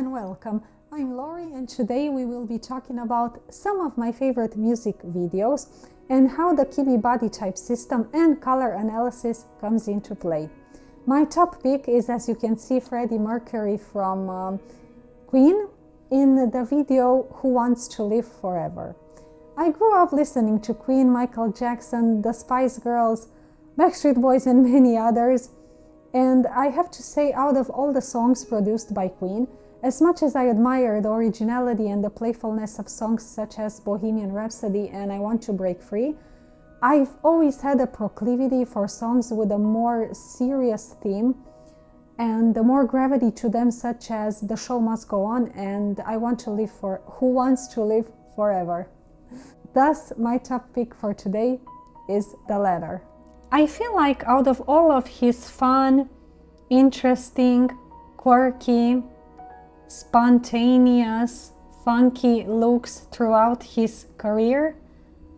and welcome. I'm Lori and today we will be talking about some of my favorite music videos and how the Kibbe body type system and color analysis comes into play. My top pick is, as you can see, Freddie Mercury from Queen in the video Who Wants to Live Forever. I grew up listening to Queen, Michael Jackson, the Spice Girls, Backstreet Boys and many others. And I have to say, out of all the songs produced by Queen, as much as I admire the originality and the playfulness of songs such as Bohemian Rhapsody and I Want to Break Free, I've always had a proclivity for songs with a more serious theme and more gravity to them, such as The Show Must Go On and Who Wants to Live Forever. Thus, my top pick for today is the latter. I feel like out of all of his fun, interesting, quirky, spontaneous, funky looks throughout his career,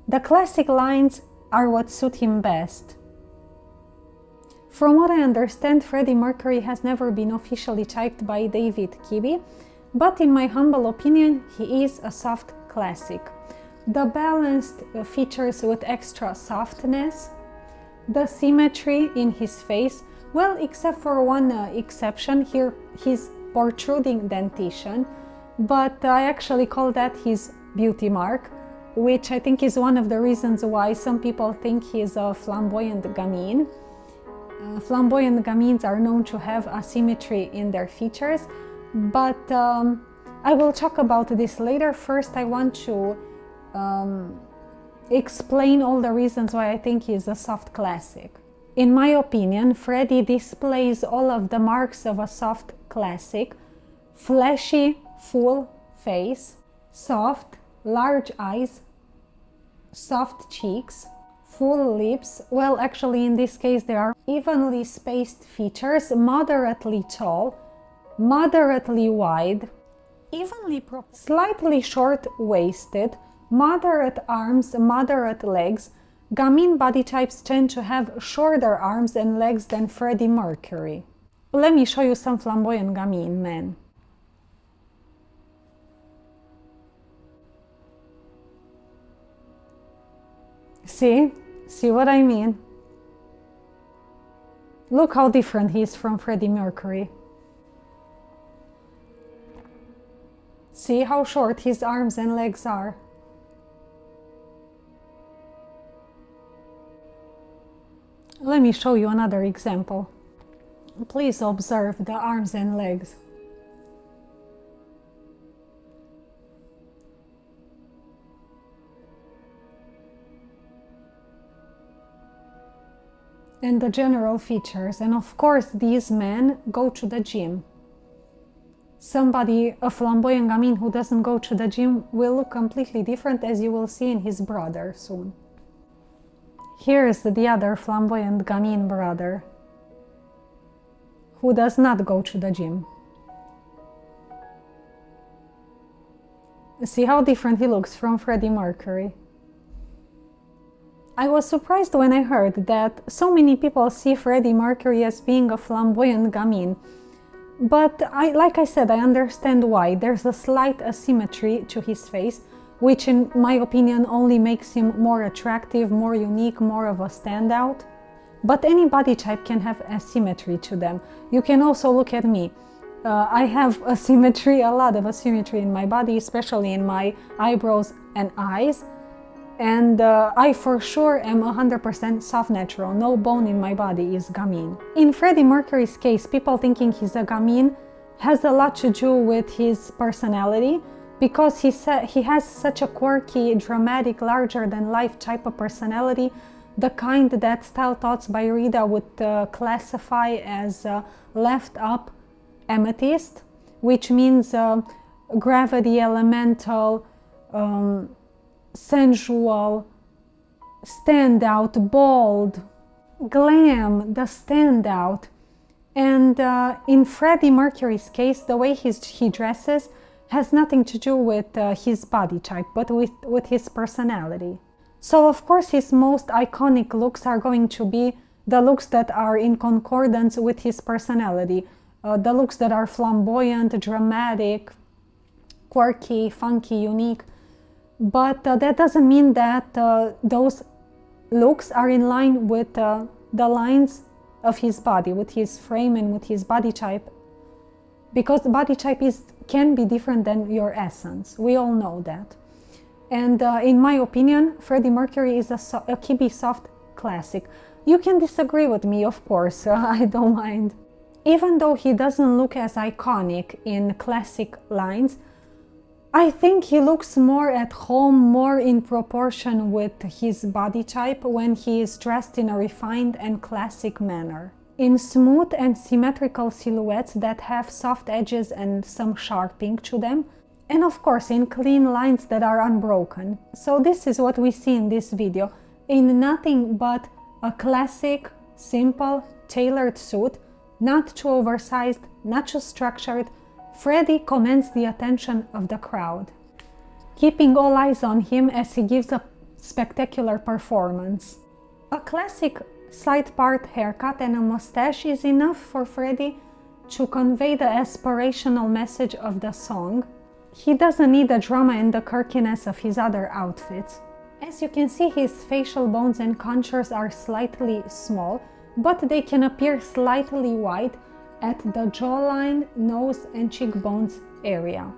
the classic lines are what suit him best. From what I understand, Freddie Mercury has never been officially typed by David Kibbe, but in my humble opinion, he is a soft classic. The balanced features with extra softness, the symmetry in his face, well, except for one exception here, his protruding dentition, but I actually call that his beauty mark, which I think is one of the reasons why some people think he's a flamboyant gamine. Flamboyant gamines are known to have asymmetry in their features, but I will talk about this later. First, I want to explain all the reasons why I think he's a soft classic. In my opinion, Freddie displays all of the marks of a soft classic: fleshy, full face, soft, large eyes, soft cheeks, full lips. Well, actually in this case there are evenly spaced features, moderately tall, moderately wide, slightly short-waisted, moderate arms, moderate legs. Gamine body types tend to have shorter arms and legs than Freddie Mercury. Let me show you some flamboyant gamine men. See what I mean? Look how different he is from Freddie Mercury. See how short his arms and legs are. Let me show you another example. Please observe the arms and legs. And the general features. And of course, these men go to the gym. Somebody, a flamboyant gamine who doesn't go to the gym, will look completely different, as you will see in his brother soon. Here's the other flamboyant gamine brother, who does not go to the gym. See how different he looks from Freddie Mercury. I was surprised when I heard that so many people see Freddie Mercury as being a flamboyant gamine. But like I said, I understand why. There's a slight asymmetry to his face, which in my opinion only makes him more attractive, more unique, more of a standout. But any body type can have asymmetry to them. You can also look at me. I have asymmetry, a lot of asymmetry in my body, especially in my eyebrows and eyes. And I for sure am 100% soft natural. No bone in my body is gamine. In Freddie Mercury's case, people thinking he's a gamine has a lot to do with his personality, because he has such a quirky, dramatic, larger-than-life type of personality, the kind that Style Thoughts by Rita would classify as left-up amethyst, which means gravity, elemental, sensual, standout, bold, glam, the standout. And in Freddie Mercury's case, the way he dresses has nothing to do with his body type, but with his personality. So of course his most iconic looks are going to be the looks that are in concordance with his personality. the looks that are flamboyant, dramatic, quirky, funky, unique. But that doesn't mean that those looks are in line with the lines of his body, with his frame and with his body type. Because the body type can be different than your essence. We all know that. And in my opinion, Freddie Mercury is a Kibbe soft classic. You can disagree with me, of course, I don't mind. Even though he doesn't look as iconic in classic lines, I think he looks more at home, more in proportion with his body type when he is dressed in a refined and classic manner. In smooth and symmetrical silhouettes that have soft edges and some sharpening to them, and of course in clean lines that are unbroken. So this is what we see in this video, in nothing but a classic, simple, tailored suit, not too oversized, not too structured. Freddie commands the attention of the crowd, keeping all eyes on him as he gives a spectacular performance. A classic side-part haircut and a mustache is enough for Freddie to convey the aspirational message of the song. He doesn't need the drama and the quirkiness of his other outfits. As you can see, his facial bones and contours are slightly small, but they can appear slightly wide at the jawline, nose and cheekbones area,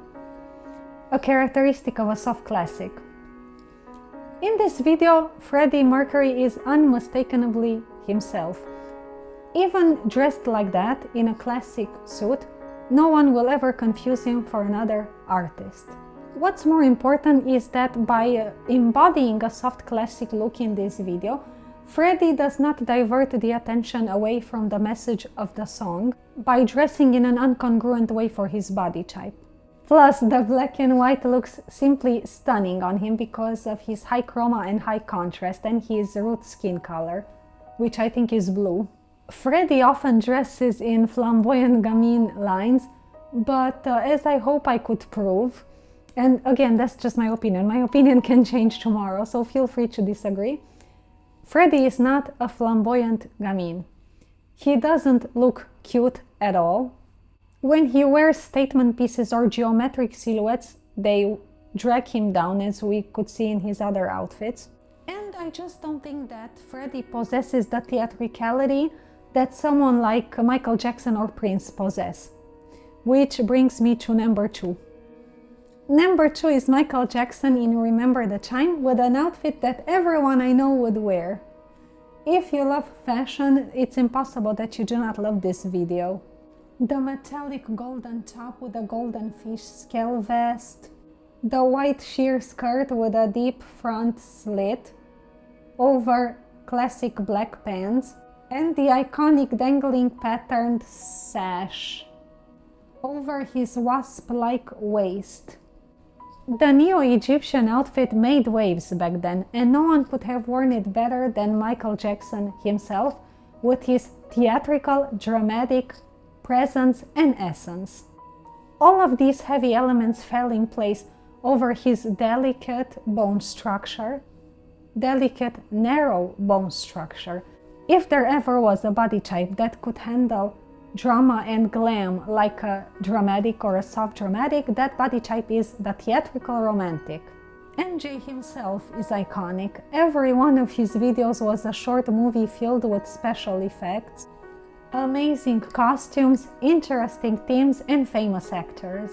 a characteristic of a soft classic. In this video, Freddie Mercury is unmistakably himself. Even dressed like that in a classic suit, no one will ever confuse him for another artist. What's more important is that by embodying a soft classic look in this video, Freddie does not divert the attention away from the message of the song by dressing in an incongruent way for his body type. Plus, the black and white looks simply stunning on him because of his high chroma and high contrast and his root skin color, which I think is blue. Freddie often dresses in Flamboyant Gamine lines, but as I hope I could prove, and again, that's just my opinion can change tomorrow, so feel free to disagree. Freddie is not a Flamboyant Gamine. He doesn't look cute at all. When he wears statement pieces or geometric silhouettes, they drag him down, as we could see in his other outfits. And I just don't think that Freddie possesses the theatricality that someone like Michael Jackson or Prince possess. Which brings me to number 2. Number 2 is Michael Jackson in Remember the Time, with an outfit that everyone I know would wear. If you love fashion, it's impossible that you do not love this video. The metallic golden top with a golden fish scale vest, the white sheer skirt with a deep front slit over classic black pants, and the iconic dangling patterned sash over his wasp-like waist. The neo-Egyptian outfit made waves back then, and no one could have worn it better than Michael Jackson himself, with his theatrical, dramatic presence and essence. All of these heavy elements fell in place over his delicate bone structure, delicate, narrow bone structure. If there ever was a body type that could handle drama and glam like a dramatic or a soft dramatic, that body type is the theatrical romantic. MJ himself is iconic. Every one of his videos was a short movie filled with special effects, amazing costumes, interesting themes, and famous actors.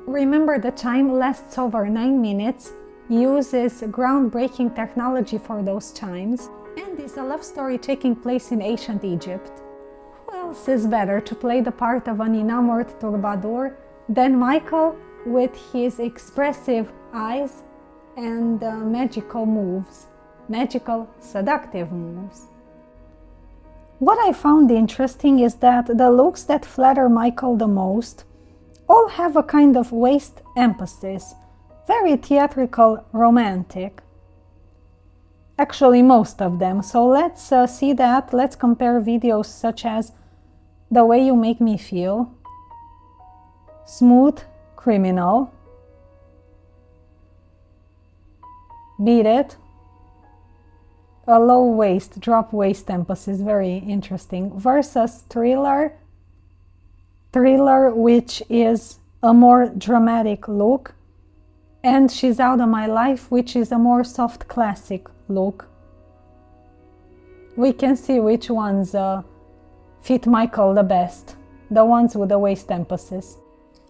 Remember the Time lasts over 9 minutes, uses groundbreaking technology for those times, and is a love story taking place in ancient Egypt. Who else is better to play the part of an enamored troubadour than Michael, with his expressive eyes and magical moves, magical, seductive moves. What I found interesting is that the looks that flatter Michael the most all have a kind of waist emphasis, very theatrical, romantic. Actually, most of them. So let's see that. Let's compare videos such as The Way You Make Me Feel, Smooth Criminal, Beat It, a low waist, drop waist emphasis, very interesting, versus Thriller Thriller, which is a more dramatic look, and She's Out of My Life, which is a more soft classic look. We can see which ones fit Michael the best, the ones with the waist emphasis.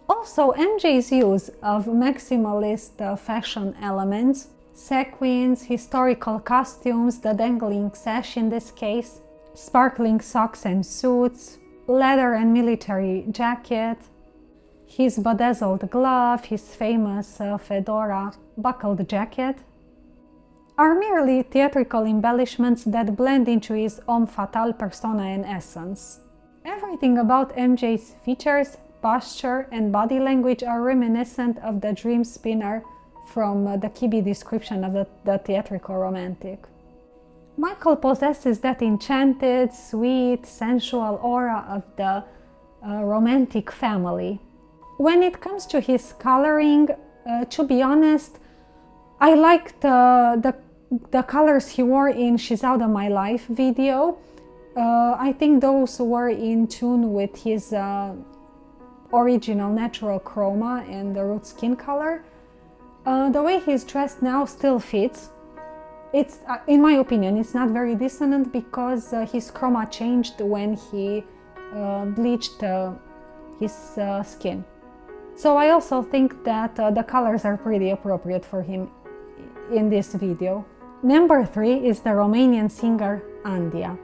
Also, MJ's use of maximalist fashion elements, sequins, historical costumes, the dangling sash in this case, sparkling socks and suits, leather and military jacket, his bedazzled glove, his famous fedora buckled jacket, are merely theatrical embellishments that blend into his homme fatale persona and essence. Everything about MJ's features, posture and body language are reminiscent of the dream spinner from the Kibbe description of the theatrical romantic. Michael possesses that enchanted, sweet, sensual aura of the romantic family. When it comes to his coloring, to be honest, I liked the colors he wore in She's Out of My Life video. I think those were in tune with his original natural chroma and the root skin color. The way he's dressed now still fits. It's, in my opinion, it's not very dissonant because his chroma changed when he bleached his skin. So I also think that the colors are pretty appropriate for him in this video. Number 3 is the Romanian singer Andia.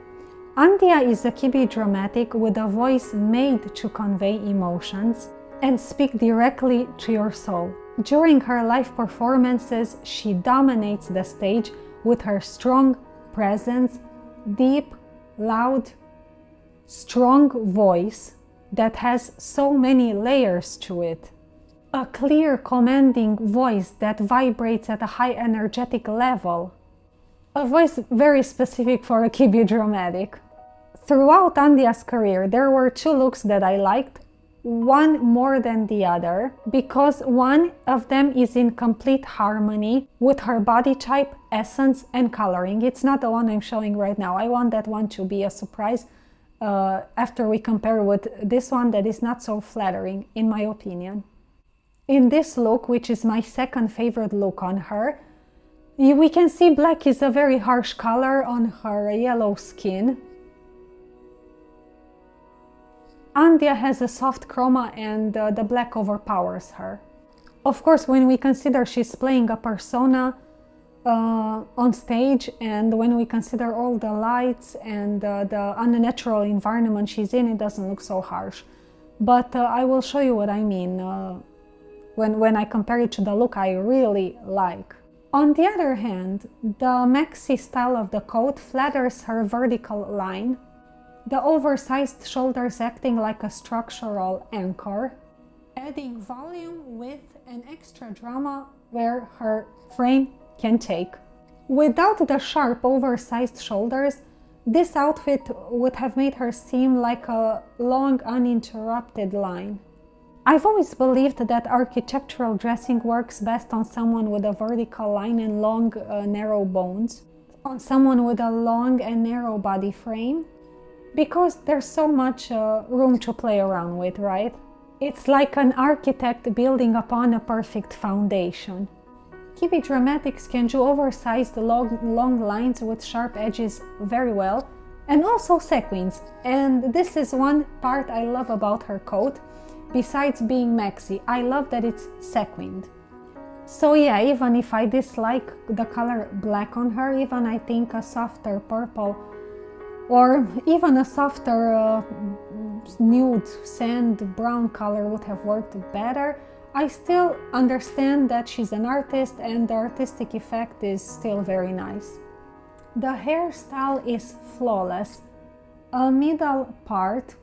Andia is a Kibbe dramatic with a voice made to convey emotions and speak directly to your soul. During her live performances, she dominates the stage with her strong presence, deep, loud, strong voice that has so many layers to it. A clear, commanding voice that vibrates at a high energetic level. A voice very specific for a Kibbe dramatic. Throughout Andia's career, there were 2 looks that I liked, one more than the other, because one of them is in complete harmony with her body type, essence, and coloring. It's not the one I'm showing right now. I want that one to be a surprise after we compare with this one that is not so flattering, in my opinion. In this look, which is my second favorite look on her, we can see black is a very harsh color on her yellow skin. Andia has a soft chroma and the black overpowers her. Of course, when we consider she's playing a persona on stage, and when we consider all the lights and the unnatural environment she's in, it doesn't look so harsh. But I will show you what I mean when I compare it to the look I really like. On the other hand, the maxi style of the coat flatters her vertical line, the oversized shoulders acting like a structural anchor, adding volume, width, and extra drama where her frame can take. Without the sharp, oversized shoulders, this outfit would have made her seem like a long, uninterrupted line. I've always believed that architectural dressing works best on someone with a vertical line and long, narrow bones, on someone with a long and narrow body frame, because there's so much room to play around with, right? It's like an architect building upon a perfect foundation. Kibbe dramatics can do oversized long lines with sharp edges very well, and also sequins. And this is one part I love about her coat, besides being maxi. I love that it's sequined. So yeah, even if I dislike the color black on her, even I think a softer purple or even a softer nude sand brown color would have worked better, I still understand that she's an artist and the artistic effect is still very nice. The hairstyle is flawless. A middle part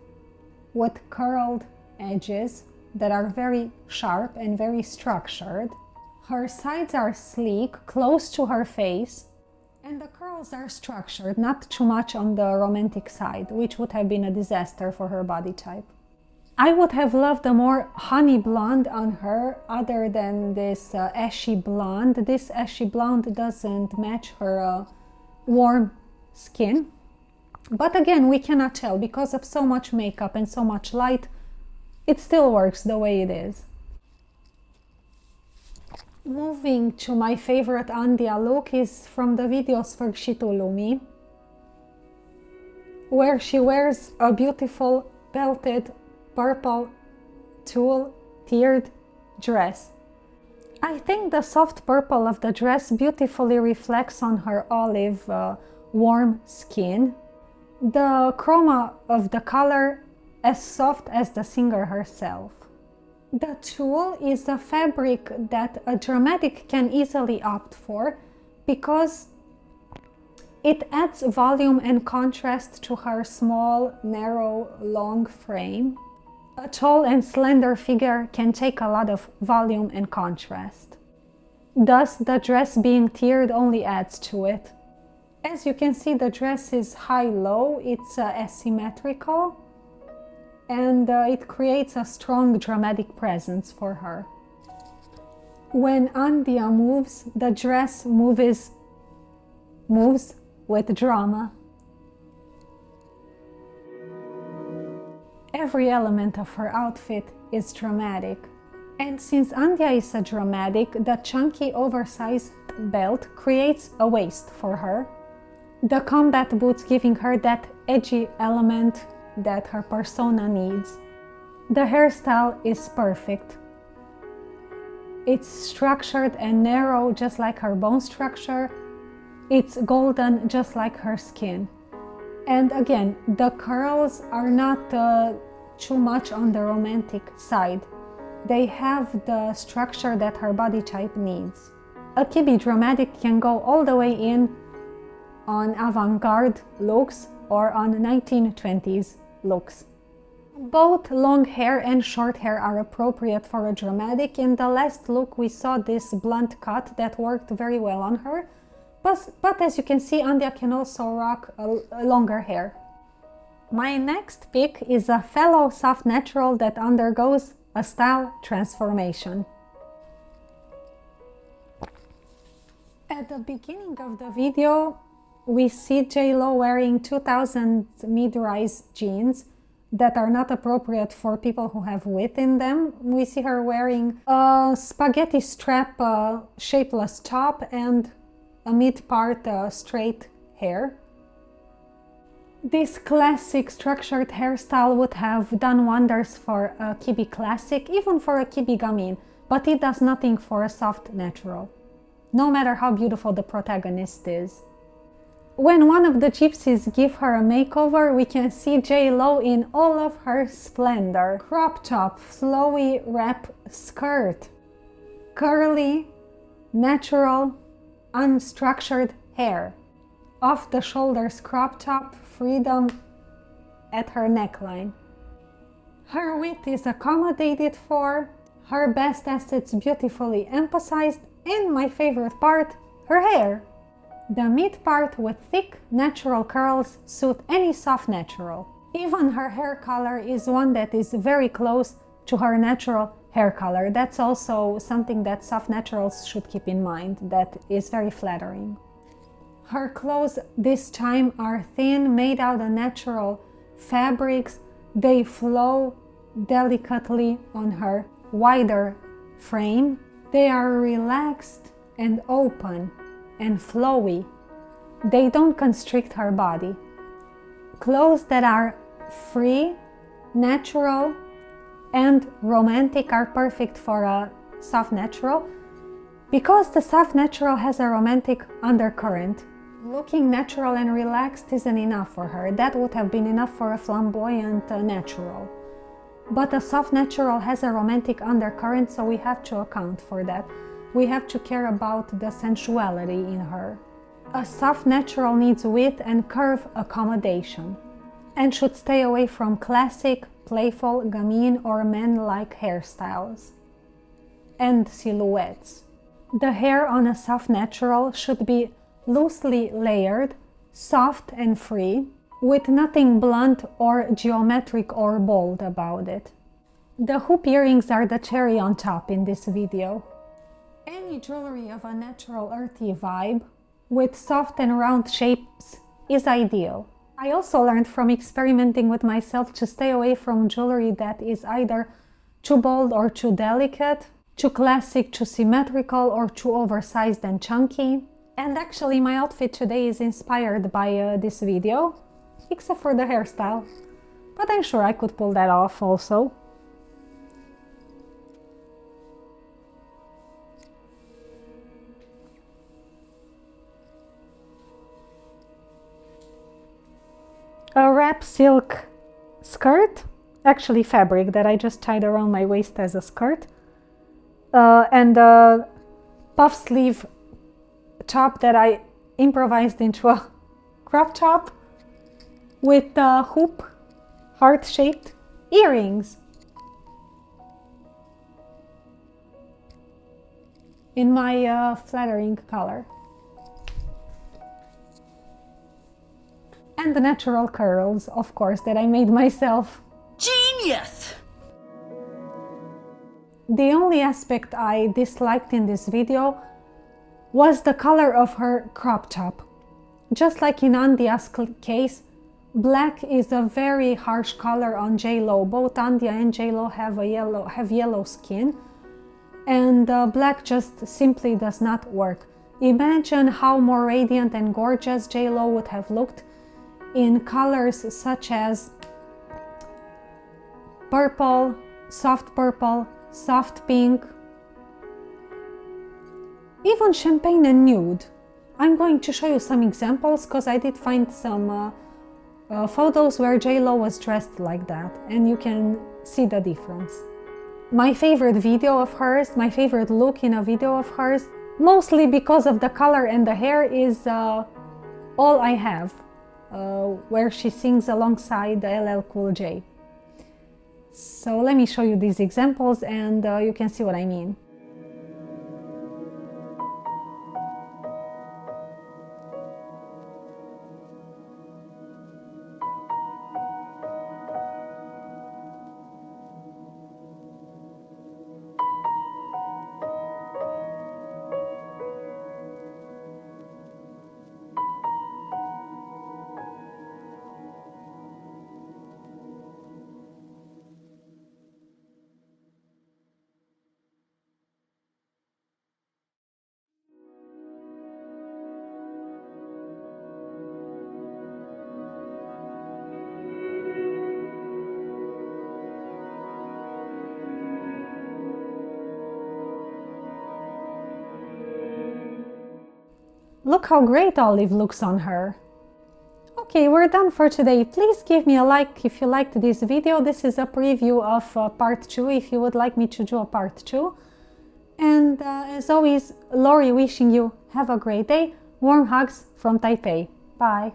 with curled edges that are very sharp and very structured. Her sides are sleek, close to her face, and the curls are structured, not too much on the romantic side, which would have been a disaster for her body type. I would have loved a more honey blonde on her other than this ashy blonde. This ashy blonde doesn't match her warm skin. But again, we cannot tell because of so much makeup and so much light. it still works the way it is. Moving to my favorite Andia look is from the video Sfârșitul Lumii, where she wears a beautiful belted purple tulle tiered dress. I think the soft purple of the dress beautifully reflects on her olive warm skin. The chroma of the color as soft as the singer herself. The tulle is a fabric that a dramatic can easily opt for because it adds volume and contrast to her small, narrow, long frame. A tall and slender figure can take a lot of volume and contrast. Thus, the dress being tiered only adds to it. As you can see, the dress is high-low, it's asymmetrical, and it creates a strong dramatic presence for her. When Andia moves, the dress moves with drama. Every element of her outfit is dramatic. And since Andia is a dramatic, the chunky oversized belt creates a waist for her. The combat boots giving her that edgy element that her persona needs. The hairstyle is perfect. It's structured and narrow just like her bone structure. It's golden just like her skin. And again, the curls are not too much on the romantic side. They have the structure that her body type needs. A Kibbe dramatic can go all the way in on avant-garde looks or on 1920s looks. Both long hair and short hair are appropriate for a dramatic. In the last look we saw this blunt cut that worked very well on her, but as you can see, Andia can also rock a longer hair. My next pick is a fellow soft natural that undergoes a style transformation. At the beginning of the video, we see J-Lo wearing 2000 mid-rise jeans that are not appropriate for people who have width in them. We see her wearing a spaghetti strap shapeless top and a mid-part straight hair. This classic structured hairstyle would have done wonders for a Kibbe classic, even for a Kibbe Gamine, but it does nothing for a soft natural, no matter how beautiful the protagonist is. When one of the gypsies give her a makeover, we can see J-Lo in all of her splendor. Crop top, flowy wrap skirt, curly, natural, unstructured hair, off the shoulders crop top, freedom at her neckline. Her width is accommodated for, her best assets beautifully emphasized, and my favorite part, her hair. The mid part with thick, natural curls suit any soft natural. Even her hair color is one that is very close to her natural hair color. That's also something that soft naturals should keep in mind, that is very flattering. Her clothes this time are thin, made out of natural fabrics. They flow delicately on her wider frame. They are relaxed and open and flowy. They don't constrict her body. Clothes that are free, natural, and romantic are perfect for a soft natural because the soft natural has a romantic undercurrent. Looking natural and relaxed isn't enough for her. That would have been enough for a flamboyant natural. But a soft natural has a romantic undercurrent, so we have to account for that. We have to care about the sensuality in her. A soft natural needs width and curve accommodation and should stay away from classic, playful, gamine or men-like hairstyles and silhouettes. The hair on a soft natural should be loosely layered, soft and free, with nothing blunt or geometric or bold about it. The hoop earrings are the cherry on top in this video. Any jewelry of a natural earthy vibe with soft and round shapes is ideal. I also learned from experimenting with myself to stay away from jewelry that is either too bold or too delicate, too classic, too symmetrical, or too oversized and chunky. And actually my outfit today is inspired by this video, except for the hairstyle. But I'm sure I could pull that off also. A wrap silk skirt, actually fabric that I just tied around my waist as a skirt, and a puff sleeve top that I improvised into a crop top with a hoop, heart-shaped earrings in my flattering color. And the natural curls, of course, that I made myself. Genius! The only aspect I disliked in this video was the color of her crop top. Just like in Andia's case, black is a very harsh color on J-Lo. Both Andia and J-Lo have yellow skin, and black just simply does not work. Imagine how more radiant and gorgeous J-Lo would have looked in colors such as purple, soft pink, even champagne and nude. I'm going to show you some examples because I did find some photos where J-Lo was dressed like that, and you can see the difference. My favorite video of hers, my favorite look in a video of hers, mostly because of the color and the hair, is All I Have, where she sings alongside LL Cool J. So let me show you these examples and you can see what I mean. Look how great Olive looks on her. Okay, we're done for today. Please give me a like if you liked this video. This is a preview of part 2 if you would like me to do a part 2. And as always, Lori wishing you have a great day. Warm hugs from Taipei. Bye.